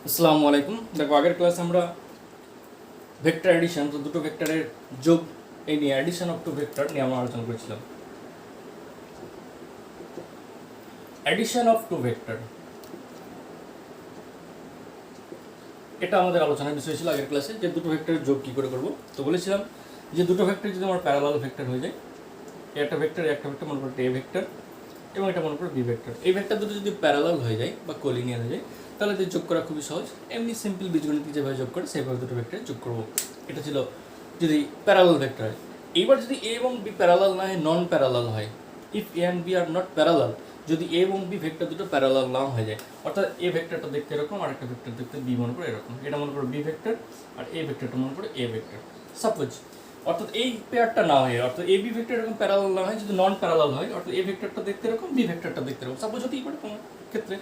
আসসালামু আলাইকুম। দেখো আগের ক্লাসে আমরা ভেক্টর এডিশন, তো দুটো ভেক্টরের যোগ এই নিয়ে এডিশন অফ টু ভেক্টর নিয়ে আমরা আলোচনা করেছিলাম। এডিশন অফ টু ভেক্টর এটা আমাদের আলোচনার বিষয় ছিল আগের ক্লাসে, যে দুটো ভেক্টরের যোগ কী করে করবো। তো বলেছিলাম যে দুটো ভেক্টর যদি আমার প্যারালাল ভেক্টর হয়ে যায়, একটা ভেক্টর মনে করো এ ভেক্টর এবং এটা মনে করো বি ভেক্টর, এই ভেক্টর দুটো যদি প্যারালাল হয়ে যায় বা কোলিনিয়ার হয়ে যায় তাহলে এদের যোগ করা খুবই সহজ। এমনি সিম্পল বীজগণিত যেভাবে যোগ করে সেভাবে দুটো ভেক্টর যোগ করবো। এটা ছিল যদি প্যারালাল ভেক্টর হয়। এইবার যদি এ এবং বি প্যারালাল না হয়, নন প্যারালাল হয়, if A and B are not parallel, যদি এ এবং বি ভেক্টর দুটো প্যারালাল না হয়ে যায়, অর্থাৎ এ ভেক্টরটা দেখতে এরকম আর একটা ভেক্টর দেখতে বি মনে করে এরকম, এটা মনে করো বি ভেক্টর আর এ ভেক্টরটা মনে করো এ ভেক্টর, সাপোজ, অর্থাৎ এই পেয়ারটা না হয়, অর্থাৎ এ বি ভেক্টর এরকম প্যারালাল না হয়, যদি নন প্যারালাল হয়, অর্থাৎ এ ভেক্টরটা দেখতে এরকম বি ভেক্টরটা দেখতে এরকম, সাপোজ হতেই পারে কোনো ক্ষেত্রে।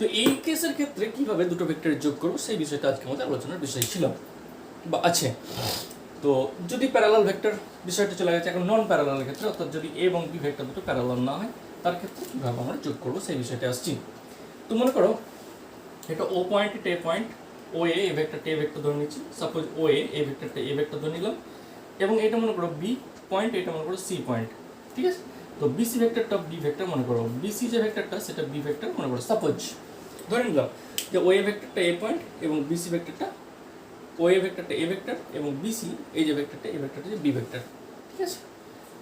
তো এই কেসের ক্ষেত্রে কিভাবে দুটো ভেক্টরের যোগ করবো সেই বিষয়টা আজকে আমাদের আলোচনার বিষয় ছিল বা আছে। তো যদি প্যারালাল ভেক্টর বিষয়টা চলে গেছে, এখন নন প্যারালাল ক্ষেত্রে, অর্থাৎ যদি এ এবং বি ভেক্টর দুটো প্যারালাল না হয় তার ক্ষেত্রে কীভাবে আমরা যোগ করবো সেই বিষয়টা আসছি। তো মনে করো এটা ও পয়েন্ট, এটা এ পয়েন্ট, ও এ ভেক্টরটা এ ভেক্টর ধরে নিচ্ছি, সাপোজ ও এ ভেক্টরটা এ ভেক্টর ধরে নিলাম, এবং এটা মনে করো বি পয়েন্ট, এটা মনে করো সি পয়েন্ট, ঠিক আছে। তো বিসি ভেক্টরটা বি ভেক্টর মনে করো, বিসি যে ভেক্টরটা সেটা বি ভেক্টর মনে করো, সাপোজ ধরে নিলাম যে ও এ ভেক্টরটা এ পয়েন্ট এবং বিসি ভেক্টরটা, ও এ ভেক্টরটা এ ভেক্টর এবং বিসি এই যে ভেক্টরটা এ ভেক্টরটা যে বি ভেক্টর, ঠিক আছে।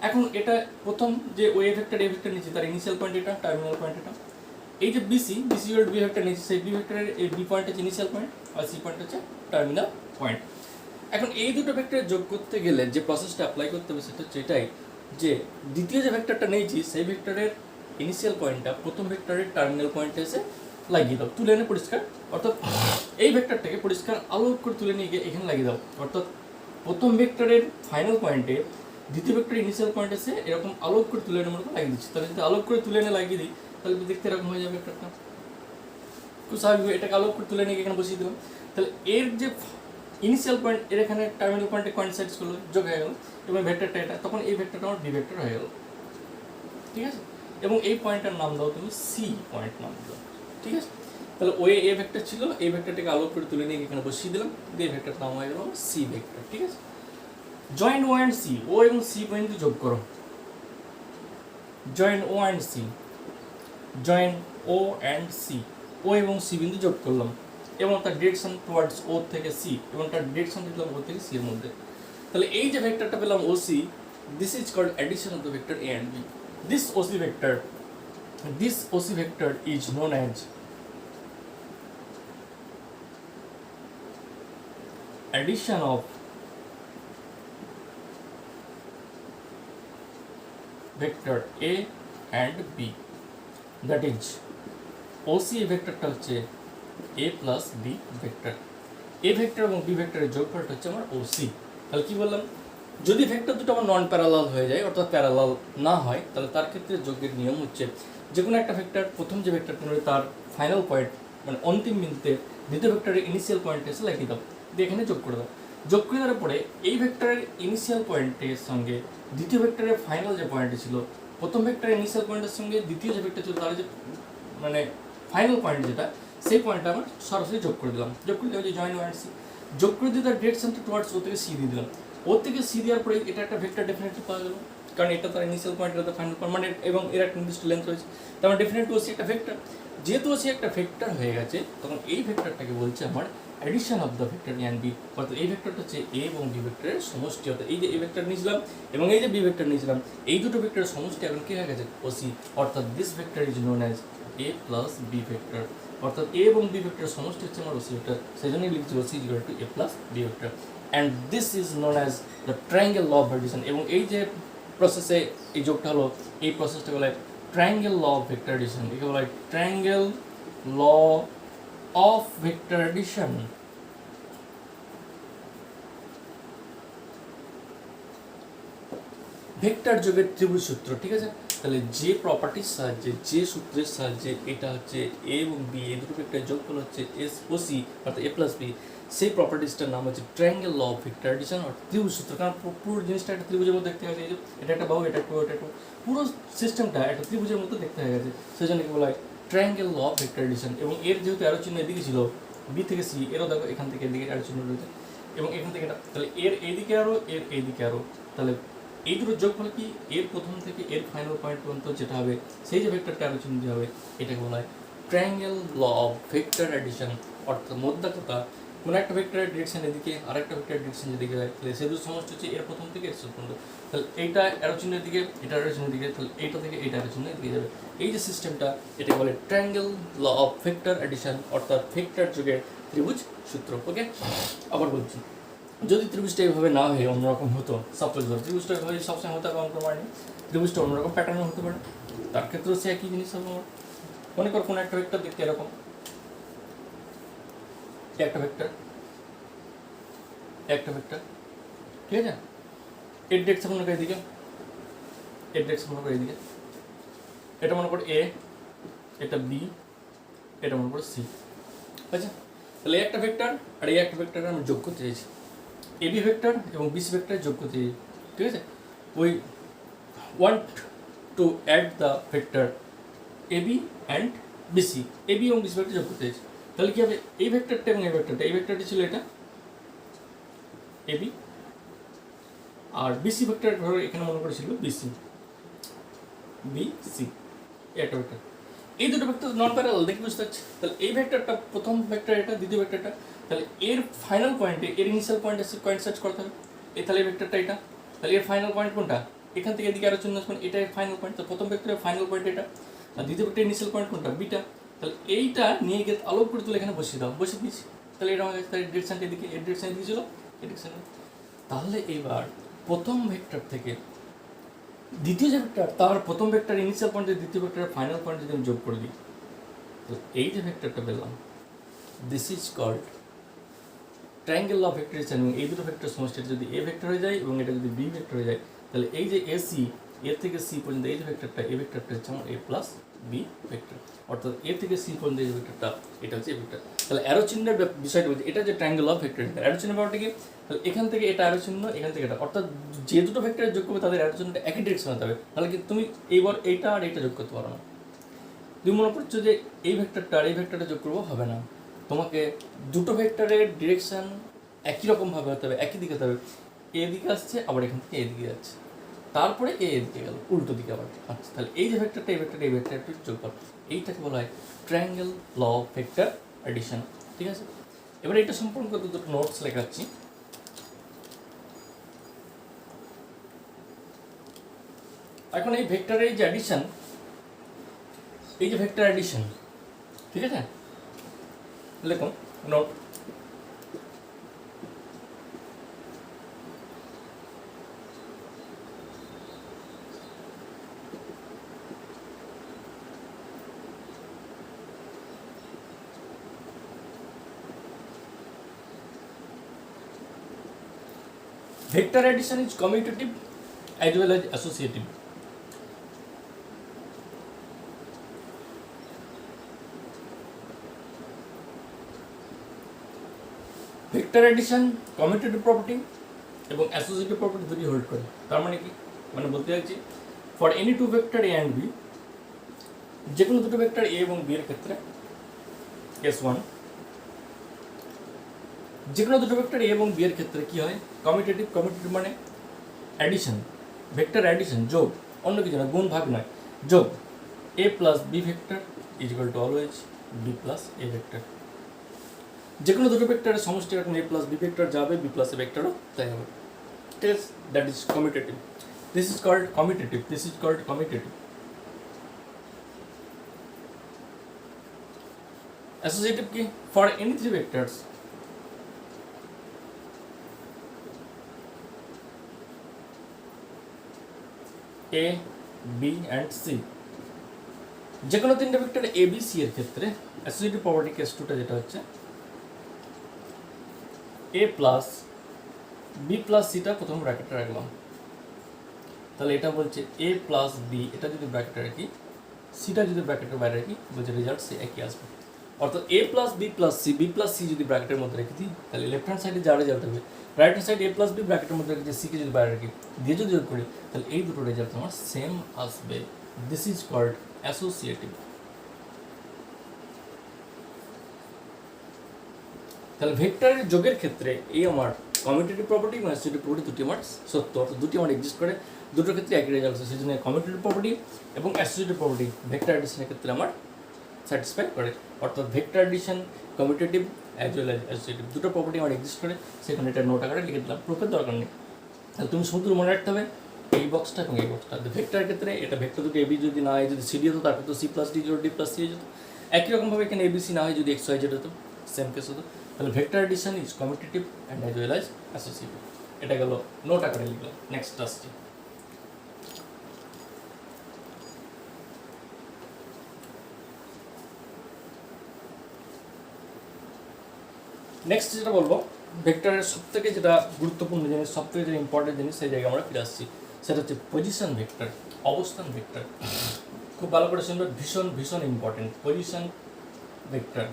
এখন এটা প্রথম যে ও এ ভেক্টর এ ভেক্টর নিচ্ছি, তার ইনিশিয়াল পয়েন্ট এটা, টার্মিনাল পয়েন্ট এটা। এই যে বিসি এর বি ভেক্টর নিচ্ছি, সেই বি ভেক্টরের এই বি পয়েন্ট হচ্ছে ইনিশিয়াল পয়েন্ট আর সি পয়েন্ট হচ্ছে টার্মিনাল পয়েন্ট। এখন এই দুটো ভেক্টরের যোগ করতে গেলে যে প্রসেসটা অ্যাপ্লাই করতে হবে সেটা হচ্ছে এটাই, যে দ্বিতীয় যে ভেক্টরটা নিয়েছি সেই ভেক্টরের ইনিশিয়াল পয়েন্টটা প্রথম ভেক্টরের টার্মিনাল পয়েন্টে এসে লাগিয়ে দাও, তুলে এনে পরিষ্কার, অর্থাৎ এই ভেক্টরটাকে পরিষ্কার আলো করে তুলে নিয়ে গিয়ে এখানে লাগিয়ে দাও, অর্থাৎ প্রথম ভেক্টরের ফাইনাল পয়েন্টে দ্বিতীয় ভেক্টরের ইনিশিয়াল পয়েন্ট এসে এরকম আলো করে তুলে এনে মনে করে লাগিয়ে দিচ্ছি। তাহলে যদি আলো করে তুলে এনে লাগিয়ে দিই তাহলে দেখতে এরকম হয়ে যাবে ভেক্টরটা, খুব স্বাভাবিক। এটাকে আলো করে তুলে নিয়ে এখানে বসিয়ে দিলাম, তাহলে এর যে ইনিশিয়াল পয়েন্ট এর এখানে টার্মিনাল পয়েন্টে কোইনসাইড করলো, যোগ হয়ে গেল, এবং ভেক্টরটা এটা, তখন এই ভেক্টরটা আমার বি ভেক্টর হয়ে গেল, ঠিক আছে। এবং এই পয়েন্টটার নাম দাও তুমি সি পয়েন্ট নাম দাও, ঠিক আছে। তাহলে ওই এ ভেক্টর ছিল, এই ভেক্টরটাকে আলো করে তুলে নিয়ে এখানে বসিয়ে দিলাম, এই ভেক্টরটার নাম হয়ে গেল সি ভেক্টর, ঠিক আছে। Join O and C, O এবং সি পয়েন্ট যোগ করো, join O and C, join O and C, O এবং সি বিন্দু যোগ করলাম, এবং তার ডিরেকশন টুয়ার্ডস ও থেকে সি, এবং তার ডিরেকশন দিলাম ও থেকে সি এর মধ্যে। তাহলে এই যে ভেক্টরটা পেলাম O C, this is called addition of the vector A and B. This OC vector is known as addition of vector A and B, that is OC ভেক্টরটা হচ্ছে A plus B vector, A vector এবং B ভেক্টরের যোগফলটা হচ্ছে আমার OC। তাহলে কি বললাম, যদি ভেক্টর দুটো আমার নন প্যারালাল হয়ে যায়, অর্থাৎ প্যারালাল না হয়, তাহলে তার ক্ষেত্রে যোগের নিয়ম হচ্ছে যে কোনো একটা ভেক্টর প্রথম যে ভেক্টরটা নেবে তার ফাইনাল পয়েন্ট মানে অন্তিম বিন্দুতে দ্বিতীয় ভেক্টরের ইনিশিয়াল পয়েন্টে এসে লাগিয়ে দাও, দিয়ে এখানে যোগ করে দাও। যোগ করে দেওয়ার পরে এই ভেক্টরের ইনিশিয়াল পয়েন্টের সঙ্গে দ্বিতীয় ভেক্টরের ফাইনাল যে পয়েন্টটি ছিল, প্রথম ভেক্টরের ইনিশিয়াল পয়েন্টের সঙ্গে দ্বিতীয় যে ভেক্টর ছিল তার যে মানে ফাইনাল পয়েন্ট যেটা, সেই পয়েন্টটা আমার সরাসরি যোগ করে দিলাম। যোগ করে দেওয়া যে জয়েন ও অ্যান্ড সি, যোগ করে দিয়ে তার ডিরেকশনটা টুয়ার্ডস ও থেকে সি দিয়ে দিলাম। ওর থেকে সি দেওয়ার পরে এটা একটা ভেক্টর ডেফিনেটলি পাওয়া গেল, কারণ এটা তার ইনিশিয়াল পয়েন্ট, এটা তার ফাইনাল পয়েন্ট, মানে এবং এর একটা নির্দিষ্ট লেন্থ রয়েছে, তার মানে ডেফিনেটলি ওসি একটা ভেক্টর। যেহেতু ওসি একটা ভেক্টর হয়ে গেছে, তখন এই ভেক্টরটাকে বলছে আমার addition of the vector A and B, অর্থাৎ এই ভেক্টরটা হচ্ছে এ এবং বি ভেক্টরের সমষ্টি। অর্থাৎ এই যে এ ভেক্টর নিয়েছিলাম এবং এই যে বি ভেক্টর নিয়েছিলাম, এই দুটো ভেক্টরের সমষ্টি এখন কি হয়ে গেছে, ওসি, অর্থাৎ this vector is known as A plus B vector, অর্থাৎ এ এবং বি ভেক্টরের সমষ্টি হচ্ছে আমার ওসি ভেক্টর, সেই জন্যই লিখছি OC equal to A plus B vector. And this is known as the triangle law of addition, এবং এই যে প্রসেসে এই যোগটা হলো, এই প্রসেসটা বলে triangle law of vector addition, একে বলা হয় triangle law of vector addition. Vector যোগের ত্রিভুজ সূত্র, ঠিক আছে। তাহলে যে প্রপার্টির সাহায্যে, যে সূত্রের সাহায্যে এটা হচ্ছে এ এবং বি এই দুটো ভেক্টরের যোগফল হচ্ছে এস ও সি অর্থাৎ এ প্লাস বি, সেই প্রপার্টিসটার নাম হচ্ছে triangle law of vector addition অর্থাৎ ত্রিভুজ সূত্র। কারণ পুরো জিনিসটা একটা ত্রিভুজের মধ্যে দেখতে হয়ে গেছে, এটা একটা বাহু, এটা একটা এটা একটা, পুরো সিস্টেমটা একটা ত্রিভুজের মধ্যে দেখতে হয়ে গেছে, সেই জন্য কি বলা হয় triangle law of vector addition. এবং এর যেহেতু অ্যারো চিহ্ন এদিকে ছিল, বি থেকে সি এরও দেখো এখান থেকে এদিকে অ্যারো চিহ্ন রয়েছে, এবং এখান থেকে এটা, তাহলে এর এইদিকে আরও এর এইদিকে আরও, তাহলে এই দুটো যোগ ফলে কি এর প্রথম থেকে এর ফাইনাল পয়েন্ট পর্যন্ত যেটা হবে সেই যে ভেক্টরটা অ্যারো চিহ্ন দিয়ে হবে এটাকে বলা হয় triangle law of vector addition. অর্থাৎ মোদ্দা কথা, কোনো একটা ভেক্টরের ডিরেকশন এদিকে আর একটা ভেক্টরের ডিরেকশন যেদিকে যায়, তাহলে সেই দুটো সমষ্টি হচ্ছে এর প্রথম থেকে এর শেষ পর্যন্ত। তাহলে এইটা অ্যারো চিহ্নের দিকে, এটা অ্যারো চিহ্নের দিকে, তাহলে এইটা থেকে এইটা অ্যারো চিহ্নের দিকে যাবে। এই যে সিস্টেমটা এটাকে বলে triangle law of vector addition, অর্থাৎ ভেক্টর যুগের ত্রিভুজ সূত্র। ওকে, আবার বলছি, যদি ত্রিভুজটা এইভাবে না হয়ে অন্যরকম হতো, সাপোজ ধর ত্রিভুজটা এইভাবে সবসময় হতে হবে অঙ্ক মানে ত্রিভুজটা অন্যরকম প্যাটার্নে হতে পারে, তার ক্ষেত্রেও সে একই জিনিস হবে। মনে কর কোনো একটা ভেক্টর দেখতে এরকম, একটা ভেক্টর ঠিক আছে, এর ডিরেকশন মনে করো এদিকে, এর ডিরেকশন মনে করো এদিকে, এটা মনে করো এ, এটা বি, এটা মনে করো সি। আচ্ছা, তাহলে একটা ভেক্টর আর এই একটা ভেক্টর আমি যোগ করতে চাইছি, এবি ভেক্টর এবং বিসি ভেক্টর যোগ করতে চাইছি, ঠিক আছে। We want to add the vector AB and BC, AB এবং বিসি ভেক্টর যোগ করতে চাইছি। তাহলে কি হবে, এই ভেক্টরটা এবং এই ভেক্টরটা, এই ভেক্টরটি ছিল এটা এবি, আর বিসি ভেক্টর ধরো এখানে মনে করেছিল বিসি, বিসি একটা ভেক্টর। এই দুটো ভেক্টর নন প্যারালাল, দেখি বুঝতে পারছি। তাহলে এই ভেক্টরটা প্রথম ভেক্টর, এটা দ্বিতীয় ভেক্টরটা, তাহলে এর ফাইনাল পয়েন্টে এর ইনিশিয়াল পয়েন্ট সার্চ করতে হবে। তাহলে এই ভেক্টরটা এটা, তাহলে এর ফাইনাল পয়েন্ট কোনটা, এখান থেকে এদিকে আরো চিহ্ন আসবে, এটা এর ফাইনাল পয়েন্ট। তো প্রথম ভেক্টরের ফাইনাল পয়েন্ট এটা, আর দ্বিতীয় ভেক্টরের ইনিশিয়াল পয়েন্ট কোনটা, বিটা। তাহলে এইটা নিয়ে গিয়ে আলোক করে তুলে এখানে বসিয়ে দাও, বসিয়ে দিয়েছি। তাহলে এটা আমার কাছে, তাহলে ডিরেকশনটা এদিকে, এর ডিরেকশন এদিকে ছিল, এই ডিরেকশন। তাহলে এবার প্রথম ভেক্টর থেকে দ্বিতীয় যে ভেক্টর, তার প্রথম ভেক্টর ইনিশিয়াল পয়েন্টে দ্বিতীয় ভেক্টরের ফাইনাল পয়েন্ট যদি আমি যোগ করে দিই, তো এই যে ভেক্টরটা পেলাম, this is called triangle of vector. এবং এই দুটো ভেক্টর সমষ্টিটা যদি এ ভেক্টর হয়ে যায় এবং এটা যদি বি ভেক্টর হয়ে যায়, তাহলে এই যে এসি, এর থেকে সি পর্যন্ত এই যে ভেক্টরটা, এই ভেক্টরটা হচ্ছে আমার এ প্লাস বি ভেক্টর। অর্থাৎ এ থেকে সি পর্যন্ত এই যে ভেক্টরটা, এটা হচ্ছে এ ভেক্টর। তাহলে অ্যারো চিহ্নের বিষয়টা বলছে, এটা যে ট্রায়াঙ্গেল অফ ভেক্টর। অ্যারো চিহ্ন ব্যাপারটা কি, তাহলে এখান থেকে এটা অ্যারো চিহ্ন, এখান থেকে এটা, অর্থাৎ যে দুটো ভেক্টর যোগ করবে তাদের অ্যারো চিহ্নটা একই ডিরেকশন হতে হবে। তাহলে কি তুমি এইবার এইটা আর এইটা যোগ করতে পারো না। তুমি মনে করছো যে এই ভেক্টরটা আর এই ভেক্টরটা যোগ করবো, হবে না। তোমাকে দুটো ভেক্টরের ডিরেকশন একই রকমভাবে হতে হবে, একই দিকে হতে হবে। এদিকে আসছে, আবার এখান থেকে এদিকে যাচ্ছে, তারপরে এদিকে গেল, উল্টো দিকে আবার। আচ্ছা, তাহলে এই যে ভেক্টরটা, এই ভেক্টরটা, এই ভেক্টরটা যোগ কর, এইটাকে বলা হয় triangle law of vector addition. ঠিক আছে, এবার এটা সম্পর্কে দুটো নোটস লেখাচ্ছি। এখন এই ভেক্টরের যে অ্যাডিশন, এই যে ভেক্টর অ্যাডিশন, ঠিক আছে, লিখুন note. Vector addition is commutative as well as associative. Vector addition commutative property এবং অ্যাসোসিয়েটিভ প্রপার্টি দুটি হোল্ড করে। তার মানে কি, মানে বলতে চাইছি, for any two vector A and B, যে কোনো দুটো ভেক্টর এ এবং বি এর ক্ষেত্রে, কেস ওয়ান, যে কোনো দুটো ভেক্টর এ এবং বি এর ক্ষেত্রে কি হয়, কমিউটেটিভ। কমিউটেটিভ মানে অ্যাডিশন, ভেক্টর অ্যাডিশন, যোগ, অন্য কিছু না, গুণ ভাগ নয়, যোগ। A plus B vector is equal to always B plus A vector. যে কোনো দুটো ভেক্টরের সমষ্টি এখন এ প্লাস বি ভেক্টর যাবে, বি প্লাস এ ভেক্টরও তাই হবে। ঠিক আছে, that is commutative. This is called commutative, this is called commutative. Associative কি, for any three vectors A, B and C, যে কোনো তিনটে ভেক্টর এ বি সি এর ক্ষেত্রে অ্যাসোসিয়েটিভ প্রপার্টি কেস টুটা যেটা হচ্ছে এ প্লাস বি প্লাস সিটা প্রথম ব্র্যাকেটে রাখলাম, তাহলে এটা বলছে এ প্লাস বি, এটা যদি ব্র্যাকেটে রাখি, সিটা যদি ব্র্যাকেটের বাইরে রাখি, বলছে রেজাল্ট সে একই আসবে। অর্থাৎ A plus B plus C, B plus C যদি ব্র্যাকেটের মধ্যে রেখে দিই, তাহলে লেফট হ্যান্ড সাইডে যা রেজাল্ট হবে, রাইট হ্যান্ড সাইড এ প্লাস বি ব্র্যাকেটের মধ্যে রেখে সিকে যদি বাইরে রাখি, দিয়ে যদি যোগ করি, তাহলে এই দুটো রেজাল্ট আমার সেম আসবে। This is called associative. তাহলে ভেক্টরের যোগের ক্ষেত্রে এই আমার কমিউটেটিভ প্রপার্টি এবং অ্যাসোসিয়েটিভ প্রপার্টি দুটি আমার সত্য, অর্থাৎ দুটি আমার এক্সিস্ট করে, দুটোর ক্ষেত্রে একই রেজাল্ট আছে। সেই জন্য কমিউটেটিভ প্রপার্টি এবং অ্যাসোসিয়েটিভ প্রপার্টি ভেক্টর অ্যাডিশনের ক্ষেত্রে আমার স্যাটিসফাই করে, অর্থাৎ vector addition commutative as well as associative দুটো প্রপার্টি আমার এক্সিস্ট করে, সেখানে এটা নোট আকারে লিখে দিলাম, প্রুফের দরকার নেই। তাহলে তুমি শুধু মনে রাখতে হবে এই বক্সটা এবং এই বক্সটা। ভেক্টরের ক্ষেত্রে এটা ভেক্টর দুটো এবি যদি না হয়, যদি সিডি হতো তারপর তো C plus D D plus C হয়ে যেত। একই রকমভাবে এখানে এবিসি না হয় যদি এক্স ওয়াই জেড হতো, সেম কেস হতো। তাহলে vector addition is commutative and as well as associative. এটা গেল নোট আকারে লিখলাম। নেক্সট আসছি, নেক্সট যেটা বলবো, ভেক্টরের সবথেকে যেটা গুরুত্বপূর্ণ জিনিস, সবথেকে যেটা ইম্পর্টেন্ট জিনিস, সেই জায়গায় আমরা ফিরে আসছি, সেটা হচ্ছে পজিশন ভেক্টর, অবস্থান ভেক্টর। খুব ভালো করে শুনবে, ভীষণ ভীষণ ইম্পর্টেন্ট। পজিশন ভেক্টর,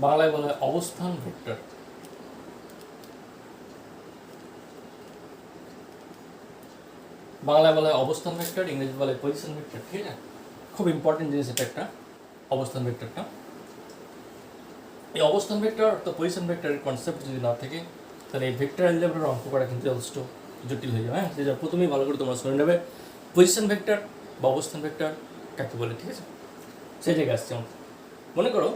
বাংলায় বলা হয় অবস্থান ভেক্টর। বাংলায় বলা হয় অবস্থান ভেক্টর, ইংরেজি বলা হয় পজিশন ভেক্টর। ঠিক আছে, খুব ইম্পর্টেন্ট জিনিস এটা একটা, অবস্থান ভেক্টরটা। এই অবস্থান ভেক্টর অর্থাৎ পজিশন ভেক্টরের কনসেপ্ট যদি না থাকে, তাহলে এই ভেক্টর অ্যালজেব্রার অঙ্ক করা কিন্তু যথেষ্ট জটিল হয়ে যাবে। হ্যাঁ, সেটা প্রথমেই ভালো করে তোমরা শুনে নেবে পজিশন ভেক্টর বা অবস্থান ভেক্টর কাকে বলে। ঠিক আছে, সেই জায়গায় আসছে আমরা। মনে করো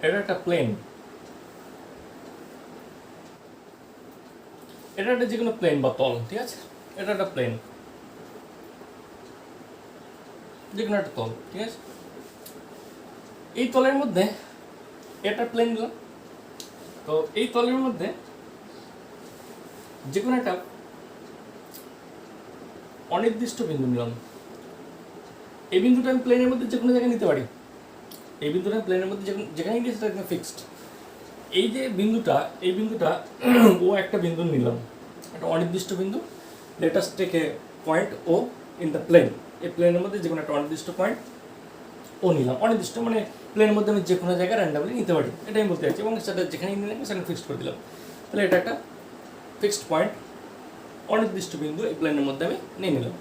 এটা একটা প্লেন, এটা একটা যে কোনো প্লেন বা তল। ঠিক আছে, এটা একটা প্লেন, যে কোনো একটা তল। ঠিক আছে, এই তলের মধ্যে এটা প্লেন নিলাম, তো এই তলের মধ্যে যে কোনো একটা অনির্দিষ্ট বিন্দু নিলাম। এই বিন্দুটা আমি প্লেনের মধ্যে যে কোনো জায়গায় নিতে পারি, এই বিন্দুটা আমি প্লেনের মধ্যে যেখানেই নিয়ে সেটা একদম ফিক্সড। এই যে বিন্দুটা, এই বিন্দুটা ও একটা বিন্দু নিলাম, একটা অনির্দিষ্ট বিন্দু। Let us take a point O in the plane. এই প্লেনের মধ্যে যে কোনো একটা অনির্দিষ্ট পয়েন্ট ও নিলাম, অনির্দিষ্ট মানে প্লেনের মধ্যে আমি যে কোনো জায়গায় র্যান্ডামলি নিতে পারি, এটাই আমি বলতে চাইছি। এবং সেটা যেখানেই নিলাম সেখানে ফিক্সড করে দিলাম। তাহলে এটা একটা ফিক্সড পয়েন্ট, অনির্দিষ্ট বিন্দু এই প্লেনের মধ্যে আমি নিয়ে নিলাম।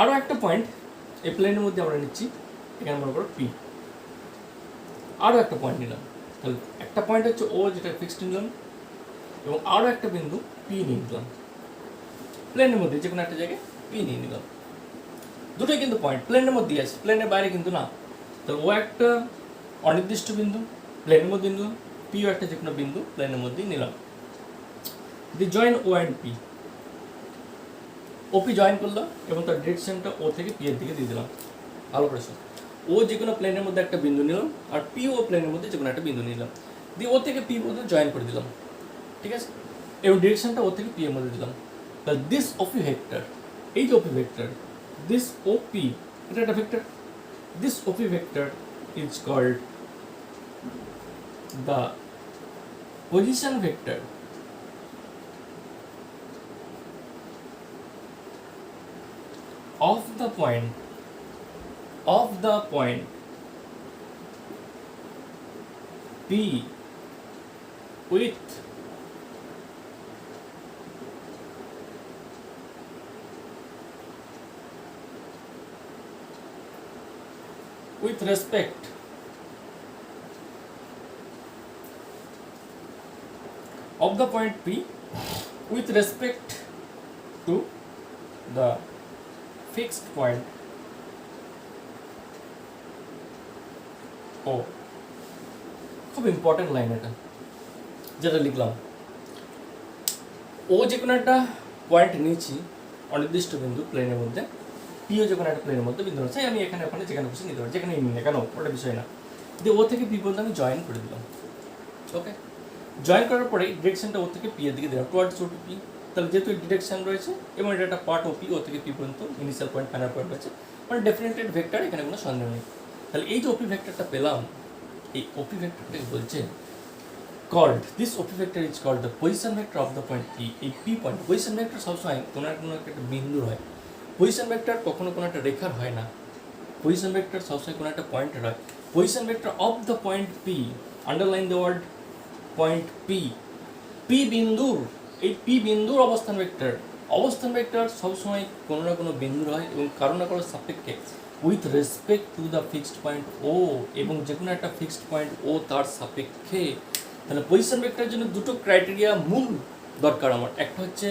আরও একটা পয়েন্ট এই প্লেনের মধ্যে আমরা নিচ্ছি, এখানে মনে করো পি। আরও একটা পয়েন্ট নিলাম, তাহলে একটা পয়েন্ট হচ্ছে ও, যেটা ফিক্সড নিলাম, এবং আরও একটা বিন্দু পি নিয়ে নিলাম। প্লেনের মধ্যে যে কোনো একটা জায়গায় পি নিয়ে নিলাম। দুটোই কিন্তু পয়েন্ট প্লেনের মধ্যেই আছে, প্লেনের বাইরে কিন্তু না। তাহলে ও একটা অনির্দিষ্ট বিন্দু প্লেনের মধ্যে নিলাম, পিও একটা যে কোনো বিন্দু প্লেনের মধ্যেই নিলাম। The join O and P, OP join করলাম এবং তার ডিরেকশনটা ও থেকে পি এর দিকে দিয়ে দিলাম। ভালো করে শোন, ও যে কোনো প্লেনের মধ্যে একটা বিন্দু নিলাম, আর পি ও প্লেনের মধ্যে যে কোনো একটা বিন্দু নিলাম, দিয়ে ও থেকে পি মধ্যে জয়েন করে দিলাম। ঠিক আছে, এবং ডিরেকশনটা ও থেকে পি এর মধ্যে দিলাম। তাহলে দিস ওপি ভেক্টর, এই যে ওপি ভেক্টর, দিস ওপি, এটা একটা ভেক্টর। This OP vector is called the position vector of the point P with respect of the point P with respect to the fixed point O. খুব important line এটা যেটা লিখলাম। ও যে কোনো একটা পয়েন্ট নিয়েছি, অনির্দিষ্ট বিন্দু প্লেনের মধ্যে, পিও যে কোনো একটা প্লেনের মধ্যে বিন্দু আছে, আমি এখানে ওখানে যেখানে খুশি নিতে পারি, যেখানে নিই না কেন ওটা বিষয় না। দিয়ে ও থেকে পি পর্যন্ত আমি জয়েন করে দিলাম। ওকে, জয়েন করার পরে ডিরেকশনটা ও থেকে পি এর দিকে দিলাম, টুয়ার্ডস ও টু পি। তাহলে যেহেতু ডিরেকশন রয়েছে এবং এটা একটা পার্ট ওপি, ও থেকে পি পর্যন্ত ইনিশিয়াল পয়েন্ট ফাইনাল পয়েন্ট রয়েছে, মানে ডেফিনেটেড ভেক্টর, এখানে কোনো সন্দেহ নেই। তাহলে এই যে ওপি ভেক্টরটা পেলাম, এই ওপি ভেক্টরটাকে বলছে called, this OP vector is called the position vector of the point P. এই P পয়েন্ট পজিশন ভেক্টর সবসময় কোনো না কোনো একটা বিন্দুর হয়। পজিশন ভেক্টর কখনো কোনো একটা রেখার হয় না, পজিশন ভেক্টর সবসময় কোনো একটা পয়েন্টের হয়। Position vector of the point P, underline the word point P, P বিন্দুর, এই পি বিন্দুর অবস্থান ভেক্টর। অবস্থান ভেক্টর সবসময় কোনো না কোনো বিন্দুর হয় এবং কারো না কারোর সাপেক্ষে with respect to the fixed point O, এবং যে কোনো একটা ফিক্সড পয়েন্ট ও তার সাপেক্ষে। তাহলে পজিশন ভেক্টরের জন্য দুটো ক্রাইটেরিয়া মূল দরকার আমার। একটা হচ্ছে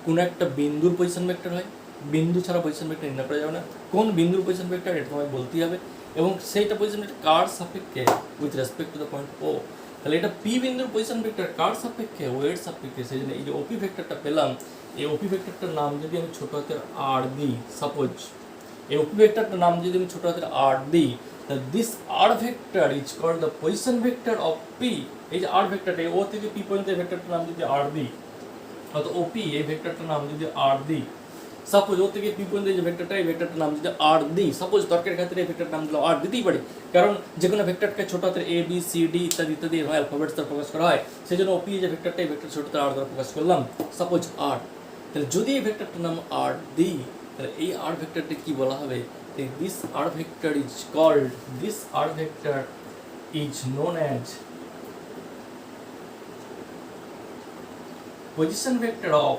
কোনো একটা বিন্দুর পজিশন ভেক্টর হয়, বিন্দু ছাড়া পজিশন ভেক্টর নির্ণয় করা যাবে না। কোন বিন্দুর পজিশন ভেক্টর এটা তোমায় বলতেই হবে, এবং সেইটা পজিশন ভেক্টর কার সাপেক্ষে, with respect to the point O. তাহলে এটা পি বিন্দুর পজিশন ভেক্টর কার সাপেক্ষে, ও এর সাপেক্ষে। সেই জন্য এই যে ওপি ভেক্টরটা পেলাম, এই ওপি ভেক্টরটার নাম যদি আমি ছোট হাতের আর দিই, সাপোজ এই ওপি ভেক্টরটার নাম যদি আমি ছোট হাতের আর দিই, তাহলে this R vector is called the position vector of P. এই যে আর ভেক্টরটা, ও থেকে পি পর্যন্ত এই ভেক্টরটার নাম যদি আর দিই, অর্থাৎ ওপি এই ভেক্টরটার নাম যদি আর দিই, সাপোজ ও থেকে পি পর্যন্ত যে ভেক্টরটা, এই ভেক্টরটার নাম যদি আর দিই, সাপোজ তর্কের ক্ষেত্রে এই ভেক্টরটার নাম দিলে আর দিতেই পারি, কারণ যে কোনো ভেক্টরকে ছোট হাতের এ বি সি ডি ইত্যাদি ইত্যাদি অ্যালফাবেটস দ্বারা প্রকাশ করা হয়। সেই জন্য ওপি যে ভেক্টরটা, এই ভেক্টর ছোট হাতের আর দ্বারা প্রকাশ করলাম, সাপোজ আর। তাহলে যদি এই ভেক্টরটার নাম আর দিই, তাহলে এই আর ভেক্টরটা কি বলা হবে, this R vector is called, this R vector is known as position vector of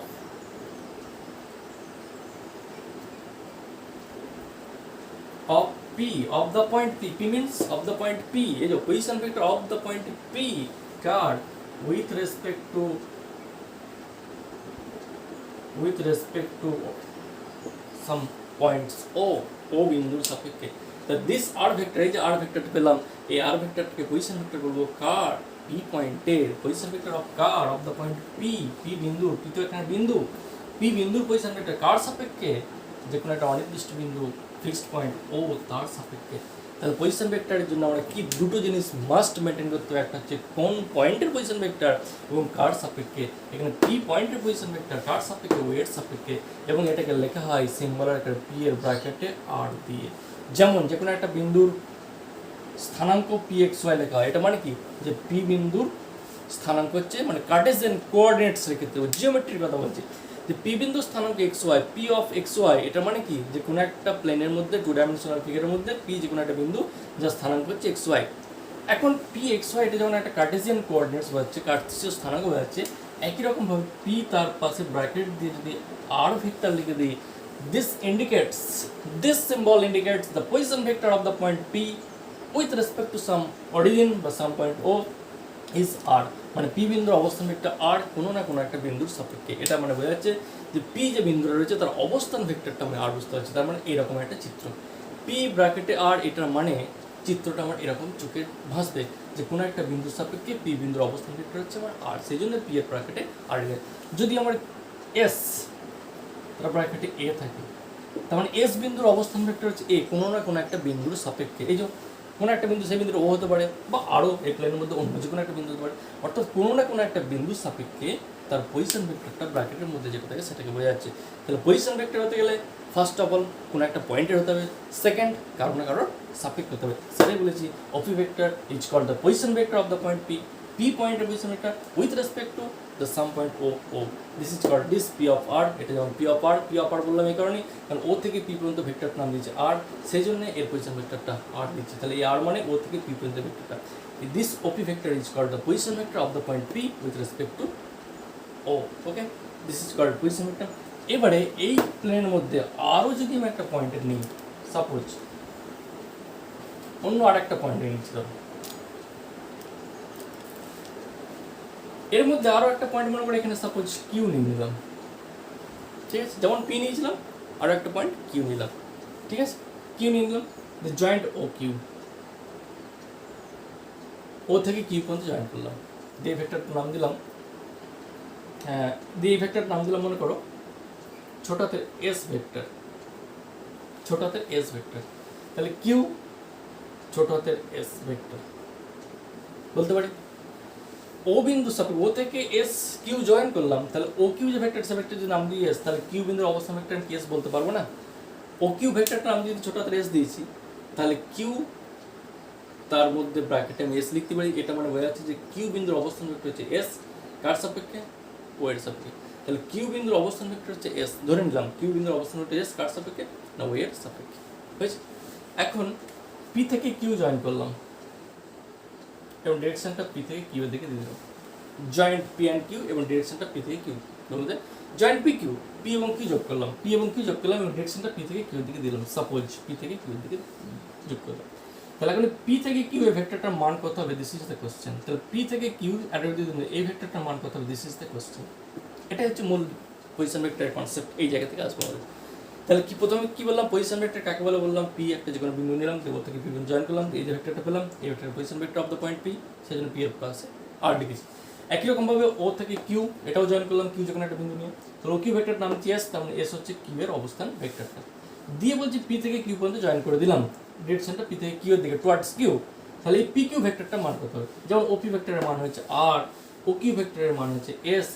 P, of the point P. P means of the point P. ये जो position vector of the point P car with respect to some points O बिंदु सापेक्षे। तो this R vector है जो R vector पेलाम, ये R vector के position vector बोलबो car P পয়েন্টের position vector of car of the point P, P বিন্দু, P তো এখানে বিন্দু, P বিন্দুর পজিশন ভেক্টর কার সাপেক্ষে, যে কোনো একটা অনির্দিষ্ট বিন্দু ফিক্সড পয়েন্ট ও তার সাপেক্ষে। তাহলে পজিশন ভেক্টরের জন্য আমরা কি দুটো জিনিস মাস্ট মেনটেন করতে হবে, একটা হচ্ছে কোন পয়েন্টের পজিশন ভেক্টর এবং কার সাপেক্ষে। এখানে P পয়েন্টের পজিশন ভেক্টর কার সাপেক্ষে, ও এর সাপেক্ষে, এবং এটাকে লেখা হয় সিম্বলের একটা P এর ব্র্যাকেটে আর দিয়ে। যেমন যে কোনো একটা বিন্দুর স্থানাঙ্ক pxy লেখা হয়, এটা মানে কি, যে পি বিন্দুর স্থানাঙ্ক হচ্ছে, মানে কার্টেসিয়ান কোঅর্ডিনেটস এর ক্ষেত্রে জিওমেট্রির কথা বলছি, যে পি বিন্দুর স্থানাঙ্ক xy, p অফ xy, এটা মানে কি, যে কোনো একটা প্লেনের মধ্যে, টু ডাইমেনশনাল ফিগারের মধ্যে পি যে কোনো একটা বিন্দু যার স্থানাঙ্ক হচ্ছে xy। এখন pxy এটা যেমন একটা কার্টেসিয়ান কোঅর্ডিনেটস হচ্ছে, কার্টেসীয় স্থানাঙ্ক হচ্ছে, একই রকম ভাবে পি তার পাশে ব্র্যাকেট দিয়ে যদি আর ভেক্টর লিখে দিই, this symbol indicates the position vector of the point P with respect to some origin বা some point O is R, মানে P বিন্দুর অবস্থান ভেক্টর R কোনো না কোনো একটা বিন্দুর সাপেক্ষে। এটা মানে বোঝা যাচ্ছে যে P যে বিন্দুটা রয়েছে তার অবস্থান ভেক্টরটা মানে R বুঝতে পারছি। তার মানে এরকম একটা চিত্র, P ব্র্যাকেটে R, এটার মানে চিত্রটা আমার এরকম চোখে ভাসবে যে কোনো একটা বিন্দুর সাপেক্ষে P বিন্দুর অবস্থান ভেক্টর হচ্ছে আমার R, সেই জন্য P এর ব্র্যাকেটে R। যদি আমার S তার ব্র্যাকেটে A থাকে, তার মানে S বিন্দুর অবস্থান ভেক্টর হচ্ছে A, কোনো না কোনো একটা বিন্দুর সাপেক্ষে। এই যে কোনো একটা বিন্দু, সেই বিন্দুর ও হতে পারে, বা আরও এই প্লেনের মধ্যে অন্য যে কোনো একটা বিন্দু হতে পারে, অর্থাৎ কোনো না কোনো একটা বিন্দুর সাপেক্ষে তার পজিশন ভেক্টরটা ব্র্যাকেটের মধ্যে যেটা থাকে সেটাকে বোঝা যাচ্ছে। তাহলে পজিশন ভেক্টর হতে গেলে ফার্স্ট অফ অল কোনো একটা পয়েন্টের হতে হবে, সেকেন্ড কারো না কারোর সাপেক্ষে হতে হবে। সেটাই বলেছি OP vector is called the position vector of the point P, P পয়েন্টের position vector with respect to the some point O, this is called this P of R। এটা যেমন P অফ R বললাম এই কারণে, কারণ O থেকে P পর্যন্ত ভেক্টরটার নাম দিয়েছে R, সেই জন্য এর পজিশন ভেক্টরটা R দিচ্ছে। তাহলে এই R মানে O থেকে P পর্যন্ত ভেক্টরটা। This OP vector is called the position vector of the point P with respect to O, okay, this is called position vector. এবারে এই প্লেনের মধ্যে আরও যদি আমি একটা পয়েন্টের নিই, সাপোজ অন্য আর একটা পয়েন্টে নিচ্ছি, এর মধ্যে আরও একটা পয়েন্ট মনে করে এখানে সাপোজ কিউ নিয়ে নিলাম, ঠিক আছে, যেমন পি নিয়েছিলাম, আরও একটা পয়েন্ট কিউ নিলাম, ঠিক আছে, কিউ নিয়ে নিলাম, জয়েন্ট ও কিউ, ও থেকে কিউ পর্যন্ত জয়েন্ট করলাম, দিয়ে ভেক্টরটার নাম দিলাম, হ্যাঁ, দিয়ে ভেক্টরটার নাম দিলাম মনে করো ছোট হাতের এস ভেক্টর, ছোট হাতের এস ভেক্টর। তাহলে কিউ ছোট হাতের এস ভেক্টর বলতে পারি। ও বিন্দু সাপেক্ষে ও থেকে এস কিউ জয়েন করলাম, তাহলে ও কিউ যে ভেক্টর সে ভেক্টর যদি নাম দিয়ে এস, তাহলে কিউ বিন্দুর অবস্থান ভেক্টর আমি এস বলতে পারবো না। ও কিউ ভেক্টরটা আমি যদি ছোট হাতের এস দিয়েছি, তাহলে কিউ তার মধ্যে ব্র্যাকেটে আমি এস লিখতে পারি। এটা মানে বোঝা যাচ্ছে যে কিউ বিন্দুর অবস্থান ভেক্টর হচ্ছে এস, কার সাপেক্ষে, ও এর সাপেক্ষে। তাহলে কিউ বিন্দুর অবস্থান ভেক্টর হচ্ছে এস, ধরে নিলাম কিউ বিন্দুর অবস্থান ভেক্টর এস, কার সাপেক্ষে, না ও এর সাপেক্ষে, হয়েছে। এখন পি থেকে কিউ জয়েন করলাম এবং ডিরেকশনটা পি থেকে কিউ এর দিকে দিয়ে দিলাম, জয়েন্ট পি অ্যান্ড কিউ এবং ডিরেকশনটা পি থেকে কিউ বলতে জয়েন্ট পি কিউ, পি এবং কিউ যোগ করলাম, পি এবং কিউ যোগ করলাম এবং ডিরেকশনটা পি থেকে কিউ এর দিকে দিলাম, সাপোজ পি থেকে কিউ এর দিকে যোগ করলাম। তাহলে এখন পি থেকে কিউ এই ভেক্টরটার মান কত হবে, দিস ইজ দ্য কোশ্চেন। তাহলে পি থেকে কিউ এই ভেক্টরটার মান কত হবে, দিস ইজ দ্য কোশ্চেন। এটাই হচ্ছে মূল পজিশন ভেক্টরের কনসেপ্ট, এই জায়গা থেকে আসবো আমাদের। তাহলে কি প্রথমে কি বললাম, পজিশন ভেক্টর কাকে বলে বললাম, পি একটা যে কোনো বিন্দু নিলাম, দেবো থেকে বিন্দু জয়েন করলাম, এই যে ভেক্টরটা পেলাম, এই ভেক্টরের position vector of the point P, সেই জন্য পি এর পাশে আর লিখেছি। একই রকমভাবে ও থেকে কিউ, এটাও জয়েন করলাম কিউ যে কোনো একটা বিন্দু নিয়ে, তাহলে ও কিউ ভেক্টর নাম হচ্ছে এস, তার মানে এস হচ্ছে কিউ এর অবস্থান ভেক্টরটা দিয়ে বলছি পি থেকে কিউ পর্যন্ত জয়েন করে দিলাম, ডিরেকশনটা পি থেকে কিউ এর দিকে টুয়ার্ডস কিউ। তাহলে এই পি কিউ ভেক্টরটা মান কত হবে, যেমন ওপি ভেক্টরের মান হচ্ছে আর, ও কিউ ভেক্টরের মান হচ্ছে এস,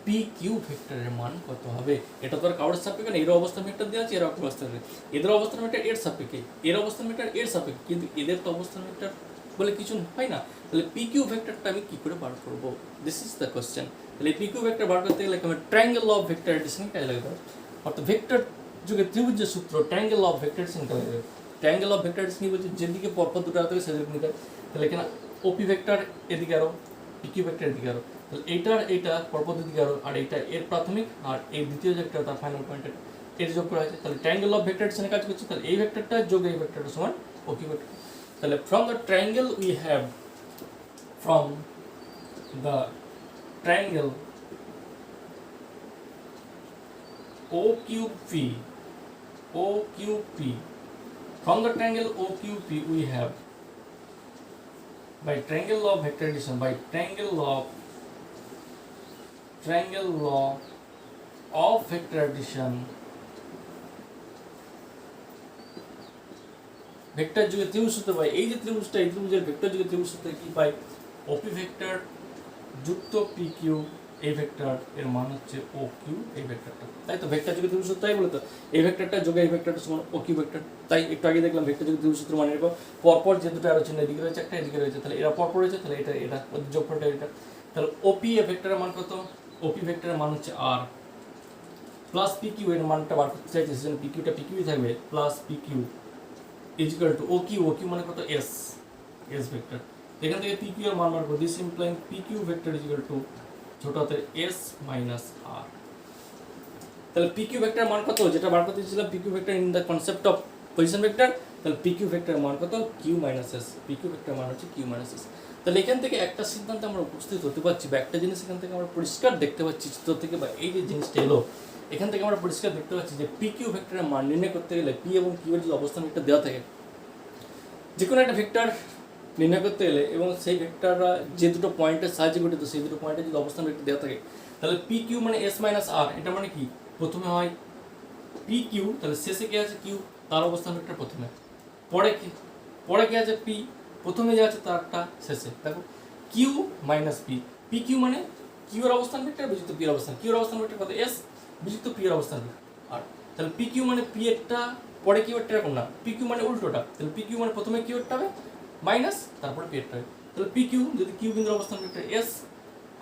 পি কিউ ভেক্টরের মান কত হবে, এটা তো আর কারোর সাপেক্ষে না, এর অবস্থান ভেক্টর দেওয়া আছে, এর অবস্থান ভেক্টর, এদের অবস্থান ভেক্টর এর সাপেক্ষে, এর অবস্থান ভেক্টর এর সাপেক্ষে, কিন্তু এদের তো অবস্থান ভেক্টর বলে কিছু হয় না। তাহলে পি কিউ ভেক্টরটা আমি কি করে বার করব, দিস ইজ দ্য কোশ্চেন। তাহলে পি কিউ ভেক্টর বার করতে গেলে আমার ট্রায়াঙ্গেল অফ ভেক্টর এডিশন কাজে লাগাতে হবে, অর্থাৎ ভেক্টর যুগে ত্রিভুজের সূত্র ট্রায়াঙ্গেল অফ ভেক্টর এডিশন কাজে লাগাতে হবে। ট্রায়াঙ্গেল অফ ভেক্টর এডিশন বলছে যেদিকে পরপর দুটো আগে সেদিকে নিতে, তাহলে এখানে ওপি ভেক্টর এদিকে আরো, পি কিউ ভেক্টর এদিকে আরো, তাহলে এইটা পরপর দিকে আরো, আর এইটা এর প্রাথমিক, আর এই দ্বিতীয় ভেক্টর তার ফাইনাল পয়েন্টের এর যোগ করা হয়েছে। তাহলে ট্রায়াঙ্গেল অফ ভেক্টর এডিশনে কাজ করছে, তাহলে এই ভেক্টরটা যোগ এই ভেক্টরটা সমান ও কিউ ভেক্টর। তাহলে from the triangle we have, from the triangle OQP, from the triangle OQP we have, by triangle law of vector addition, by triangle law of vector addition, vector যুগে ত্রিভুজ সূত্র পাই, এই যে ত্রিভুজটা, এই ত্রিভুজের vector যুগে ত্রিভুজ সূত্রে কি পাই, ওপি ভেক্টর যুক্ত পি কিউ, এই ভেক্টর এর মান হচ্ছে ও কিউ এই ভেক্টরটা, তাই তো ভেক্টর যুগে ত্রিভুজ সূত্র, তাই বলে তো এই ভেক্টরটা যোগে এই ভেক্টরটা সমান ও কিউ ভেক্টর। তাই একটু আগে দেখলাম ভেক্টর যুগে ত্রিভুজ সূত্র মানে এরকম পরপর যে দুটো আরো চিহ্ন এদিকে রয়েছে, একটা এদিকে রয়েছে, তাহলে এরা পরপর রয়েছে, তাহলে এটা যোগফলটা এটা। তাহলে ওপি এ ভেক্টরের মান কত, ওপি ভেক্টরের মান হচ্ছে আর, প্লাস পি কিউ এর মানটা বার করতে চাইছি, সেজন্য পি কিউটা পি কিউই থাকবে, plus P Q is equal to O Q মানে কত এস, এস ভেক্টর, এখান থেকে পি কিউ এর মান বার করব, this implying P Q vector is equal to ছোট হাতের এস মাইনাস আর। তাহলে পি কিউ ভেক্টরের মান কত, যেটা বার করতে দিয়েছিলাম P Q vector in the concept of position vector, তাহলে পি কিউ ভেক্টরের মান কত, Q minus S, P Q ভেক্টরের মান হচ্ছে কিউ মাইনাস এস। তাহলে এখান থেকে একটা সিদ্ধান্তে আমরা উপস্থিত হতে পারছি, বা একটা জিনিস এখান থেকে আমরা পরিষ্কার দেখতে পাচ্ছি চিত্র থেকে, বা এই যে জিনিসটা এলো এখান থেকে আমরা পরিষ্কার দেখতে পাচ্ছি যে পি কিউ ভেক্টরের মান নির্ণয় করতে গেলে পি এবং কিউ এর যে অবস্থান ভেক্টর দেওয়া থাকে, যে কোনো একটা ভেক্টর নির্ণয় করতে গেলে এবং সেই ভেক্টররা যে দুটো পয়েন্টের সাহায্যে গঠিত, সেই দুটো পয়েন্টের যদি অবস্থান ভেক্টর দেওয়া থাকে, তাহলে পি কিউ মানে এস মাইনাস আর, এটা মানে কি, প্রথমে হয় পি কিউ, তাহলে শেষে কে আছে কিউ, তার অবস্থান ভেক্টর প্রথমে, পরে কে আছে পি, প্রথমে যে আছে তারটা শেষে, দেখো Q minus P, P Q মানে কিউ এর অবস্থান ভেক্টর বিযুক্ত পি এর অবস্থান, কিউ এর অবস্থান ভেক্টর কত এস বিযুক্ত পি এর অবস্থান ভেক্টর আর। তাহলে পি কিউ মানে পি এরটা পরে কিউয়ারটা এরকম না, পি কিউ মানে উল্টোটা, তাহলে পি কিউ মানে প্রথমে কিউয়ারটা হবে মাইনাস তারপরে পি এরটা হবে, তাহলে পি কিউ যদি কিউ বিন্দুর অবস্থান ভেক্টর এস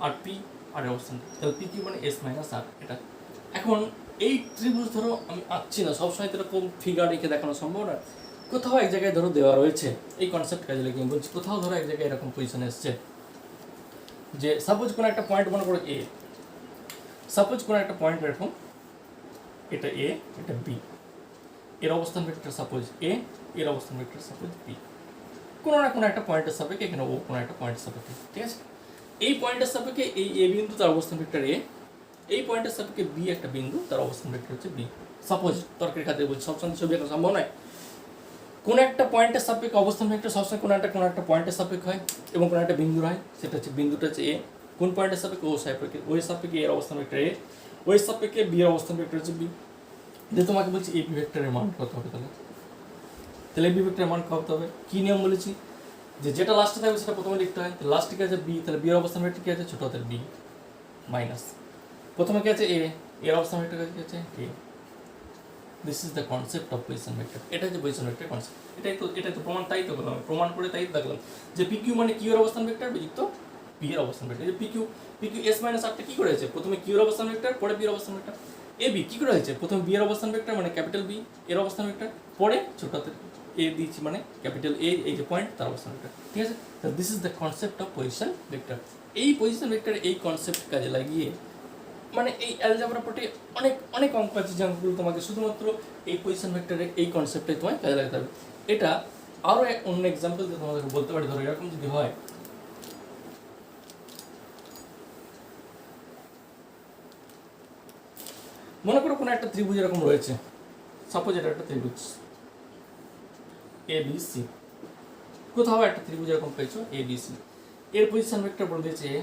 আর পি আর এর অবস্থান, তাহলে পি কিউ মানে এস মাইনাস আর এটা। এখন এই ত্রিভুজ ধরো আমি আঁকছি না, সবসময় এরকম ফিগার রেখে দেখানো সম্ভব না, কোথাও এক জায়গায় ধরো দেওয়া রয়েছে, এই কনসেপ্ট কাজে লেগে আমি বলছি, কোথাও ধরো এক জায়গায় এরকম পজিশনে এসছে যে সাপোজ কোনো একটা পয়েন্ট মনে করো এ, সাপোজ কোনো একটা পয়েন্ট এরকম, এটা এ এটা বি, এর অবস্থান ভেক্টর সাপোজ এ, এর অবস্থান ভেক্টর সাপোজ বি, কোনো না কোনো একটা পয়েন্টের সাপেক্ষে এখানে ও কোনো একটা পয়েন্টের সাপেক্ষে, ঠিক আছে, এই পয়েন্টের সাপেক্ষে এই এ বিন্দু তার অবস্থান ভেক্টর এ, এই পয়েন্টের সাপেক্ষে বি একটা বিন্দু তার অবস্থান ভেক্টর হচ্ছে বি, সাপোজ তর্কের খাতে বলছি, সবসময় ছবি একটা সম্ভব নয়, কোনো একটা পয়েন্টের সাপেক্ষে অবস্থান ভেক্টর সবসময় কোনো একটা পয়েন্টের সাপেক্ষে হয় এবং কোনো একটা বিন্দু হয়, সেটা হচ্ছে বিন্দুটা হচ্ছে এ, কোন পয়েন্টের সাপেক্ষে, ও সাপেক্ষে, ওই সাপেক্ষে এর অবস্থান ভেক্টর এ, ওই সাপেক্ষে বি এর অবস্থান ভেক্টর হচ্ছে বি। যে তোমাকে বলছি এই ভেক্টরের মান কত হবে, তাহলে বি ভেক্টরের মান কত হবে, কি নিয়ম বলেছি, যে যেটা লাস্টে থাকবে সেটা প্রথমে লিখতে হয়, তাহলে লাস্টে কি আছে বি, তাহলে বি এর অবস্থান ভেক্টর কি আছে, ছোট হাতের বি মাইনাস, প্রথমে কি আছে এ, এর অবস্থান ভেক্টর কি আছে এ, this is the concept of position vector, এটা হচ্ছে পজিশন ভেক্টর কনসেপ্ট, এটাই তো প্রমাণ, তাই তো করলাম, প্রমাণ করে তাই দেখলাম যে পি কিউ মানে কিউ এর অবস্থান ভেক্টর বিযুক্ত পি এর অবস্থান ভেক্টর, যে পি কিউ এস মাইনাস আরটা কি করে হয়েছে, প্রথমে কিউ এর অবস্থান ভেক্টর পরে বি এর অবস্থান ভেক্টর, এ বি কি করে হয়েছে, প্রথমে বি এর অবস্থান ভেক্টর মানে ক্যাপিটাল বি এর অবস্থান ভেক্টর, পরে ছোট হাতের এ দিয়েছি মানে ক্যাপিটাল এ, এই যে পয়েন্ট তার অবস্থান ভেক্টর, ঠিক আছে, this is the concept of position vector. এই পজিশন ভেক্টর এই কনসেপ্ট কাজে লাগিয়ে মানে এই অ্যালজেব্রা পটে অনেক অনেক অঙ্ক আছে যে অঙ্কগুলো তোমাকে শুধুমাত্র এই পজিশন ভেক্টরের এই কনসেপ্টটাই তোমায় কাজে লাগাতে হবে। এটা আরও অন্য এক্সাম্পল দিয়ে তোমাদেরকে বলতে পারি। ধরো এরকম যদি হয়, মনে করো কোনো একটা ত্রিভুজ এরকম রয়েছে, সাপোজ এটা একটা ত্রিভুজ এ বি সি, কোথাও একটা ত্রিভুজ এরকম পেয়েছো এ বি সি, এর পজিশন ভেক্টর বলে দিয়েছে এ,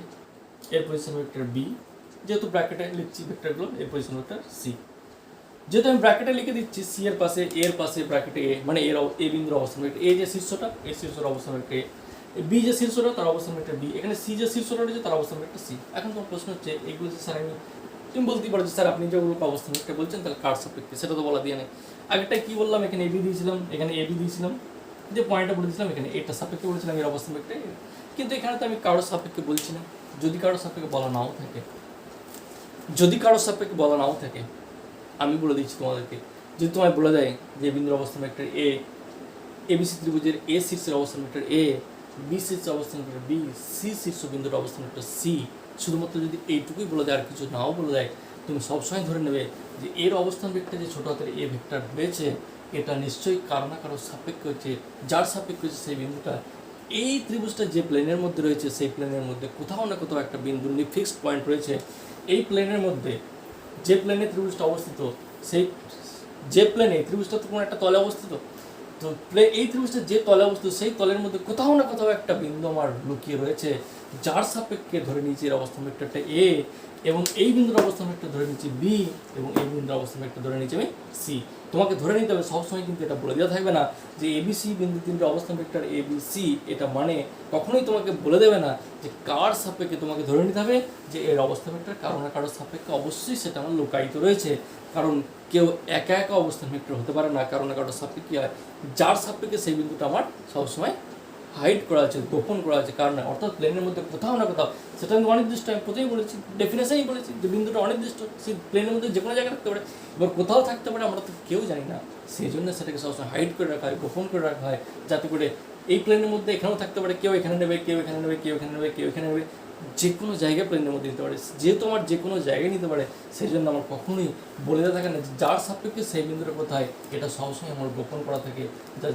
এর পজিশন ভেক্টর বি, যেহেতু ব্র্যাকেটে লিখছি ভেক্টরগুলো, এর পজিশন ভেক্টর সি, যেহেতু আমি ব্র্যাকেটে লিখে দিচ্ছি সি এর পাশে এর পাশে ব্র্যাকেটে এ, মানে এর এ বিন্দুর অবস্থান ভেক্টর, এ যে শীর্ষটা এই শীর্ষের অবস্থান ভেক্টর এ, বি যে শীর্ষটা তার অবস্থান ভেক্টর বি, এখানে সি যে শীর্ষটা রয়েছে তার অবস্থান ভেক্টর সি। এখন তোমার প্রশ্ন হচ্ছে এগুলো যে স্যার আমি, তুমি বলতেই পারো যে স্যার আপনি যেগুলো অবস্থান ভেক্টর বলছেন তাহলে কার সাপেক্ষে, সেটা তো বলা দিয়ে নেই। আগেরটা কি বললাম, এখানে এবি দিয়েছিলাম, এখানে এবি দিয়েছিলাম, যে পয়েন্টটা বলে দিয়েছিলাম এখানে এটা সাপেক্ষে বলেছিলাম এর অবস্থান ভেক্টর, কিন্তু এখানে তো আমি কারোর সাপেক্ষে বলছি না। যদি কারোর সাপেক্ষে বলা নাও থাকে, যদি কারোর সাপেক্ষে বলা নাও থাকে, আমি বলে দিচ্ছি তোমাদেরকে, যদি তোমায় বলে দেয় যে বিন্দুর অবস্থান ভেক্টর এ, এবিসি ত্রিভুজের এ শীর্ষের অবস্থান ভেক্টর এ, বি শীর্ষের অবস্থান ভেক্টর বি, সি শীর্ষ বিন্দুর অবস্থান ভেক্টর সি, শুধুমাত্র যদি এইটুকুই বলে দেয় আর কিছু নাও বলে দেয়, তুমি সবসময় ধরে নেবে যে এর অবস্থান ভেক্টর যে ছোটো হাতের এ ভেক্টর হয়েছে এটা নিশ্চয়ই কারো না কারো সাপেক্ষে হচ্ছে, যার সাপেক্ষে হচ্ছে সেই বিন্দুটা এই ত্রিভুজটা যে প্লেনের মধ্যে রয়েছে সেই প্লেনের মধ্যে কোথাও না কোথাও একটা বিন্দু ফিক্সড পয়েন্ট রয়েছে। এই প্লেনের মধ্যে যে প্লেনে ত্রিভুজটা অবস্থিত, সেই যে প্লেনে ত্রিভুজটা তো কোনো একটা তলে অবস্থিত, তো এই ত্রিভুজটা যে তলে অবস্থিত সেই তলের মধ্যে কোথাও না কোথাও একটা বিন্দু আমার লুকিয়ে রয়েছে, যার সাপেক্ষে ধরে নিয়েছি এর অবস্থান ভেক্টরটা এ, এবং এই বিন্দুর অবস্থান ভেক্টর ধরে নিচ্ছি বি, এবং এই বিন্দুর অবস্থান ভেক্টর ধরে নিচ্ছি আমি সি। তোমাকে ধরে নিতে হবে, সবসময় কিন্তু এটা বলে দেওয়া থাকবে না যে এবিসি বিন্দু তিনটে অবস্থান ভেক্টর এ বি সি, এটা মানে কখনোই তোমাকে বলে দেবে না যে কার সাপেক্ষে, তোমাকে ধরে নিতে হবে যে এর অবস্থান ভেক্টর কারো না কারোর সাপেক্ষে অবশ্যই সেটা আমার লুকায়িত রয়েছে। কারণ কেউ একা একা অবস্থান ভেক্টর হতে পারে না, কারো না কারোর সাপেক্ষে হয়, যার সাপেক্ষে সেই বিন্দুটা আমার সবসময় হাইড করা আছে, গোপন করা আছে, কারণ অর্থাৎ প্লেনের মধ্যে কোথাও না কোথাও, সেটা আমি অনির্দিষ্ট, আমি প্রথমেই বলেছি, ডেফিনেশনই বলেছি যে বিন্দুটা অনির্দিষ্ট, সেই প্লেনের মধ্যে যে কোনো জায়গায় থাকতে পারে, এবার কোথাও থাকতে পারে আমরা তো কেউ জানি না, সেই জন্য সেটাকে সবসময় হাইড করে রাখা হয়, গোপন করে রাখা হয়, যাতে করে এই প্লেনের মধ্যে এখানেও থাকতে পারে, কেউ এখানে নেবে, কেউ এখানে নেবে, কেউ এখানে নেবে, কেউ এখানে নেবে, যে কোনো জায়গায় প্লেনের মধ্যে নিতে পারে, যেহেতু আমার যে কোনো জায়গায় নিতে পারে, সেই জন্য আমার কখনোই বলে দেওয়া থাকে না যার সাপেক্ষে সেই বিন্দুটা কোথায়, এটা সবসময় আমার গোপন করা থাকে,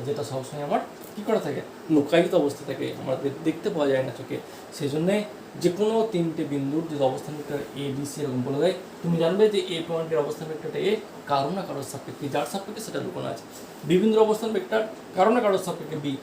যেটা সবসময় আমার কী করা থাকে, লুকায়িত অবস্থা থাকে, আমাদের দেখতে পাওয়া যায় না চোখে। সেই জন্যে যে কোনো তিনটে বিন্দুর যদি অবস্থান ভেক্টর এ বি সি এরকম বলে দেয়, তুমি জানবে যে এ পয়েন্টের অবস্থান ভেক্টরটা এ, কারো না কারোর সাপেক্ষে, যার সাপেক্ষে সেটা লুকানো আছে। বি বিন্দুর অবস্থান ভেক্টর কারো না কারোর সাপেক্ষে বি,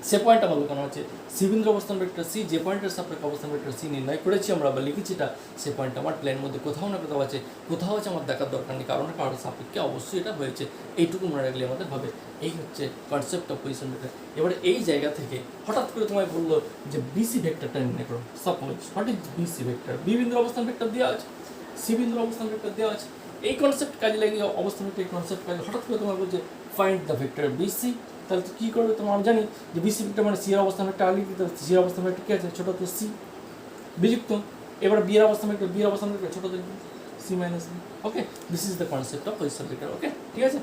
সে পয়েন্ট আমার লুকানো আছে। সি বিন্দুর অবস্থান ভেক্টর সি, যে পয়েন্টের সাপেক্ষে অবস্থান ভেক্টর সি নির্ণয় করেছি আমরা বা লিখেছি এটা, সে পয়েন্ট আমার প্লেনের মধ্যে কোথাও না কোথাও আছে, কোথাও আছে আমার দেখার দরকার নেই, কারণ কারোর সাপেক্ষে অবশ্যই এটা হয়েছে, এইটুকু মনে রাখলে আমাদের হবে। এই হচ্ছে কনসেপ্ট অফ পজিশন ভেক্টর। এবারে এই জায়গা থেকে হঠাৎ করে তোমায় বললো যে বিসি ভেক্টরটা নির্ণয় করো, suppose what is BC vector, B বিন্দুর অবস্থান ভেক্টর দেওয়া আছে, সি বিন্দুর অবস্থান ভেক্টর দেওয়া আছে, এই কনসেপ্ট কাজে লাগিয়ে অবস্থান ভেক্টর, এই কনসেপ্ট কাজে হঠাৎ করে তোমার বলছে ফাইন্ড দ্য ভেক্টর বিসি, তাহলে তো কী করবে, তোমার আমি জানি যে বিসি ভেক্টর মানে সি এর অবস্থান ভেক্টর আগে দিতে হবে, সি এর অবস্থান ভেক্টর কী আছে, ছোটো তো সি বিযুক্ত, এবার বি এর অবস্থান ভেক্টর, বি এর অবস্থান ভেক্টর ছোটো তো C minus B. Okay, this is the concept of position vector. Okay, ঠিক আছে।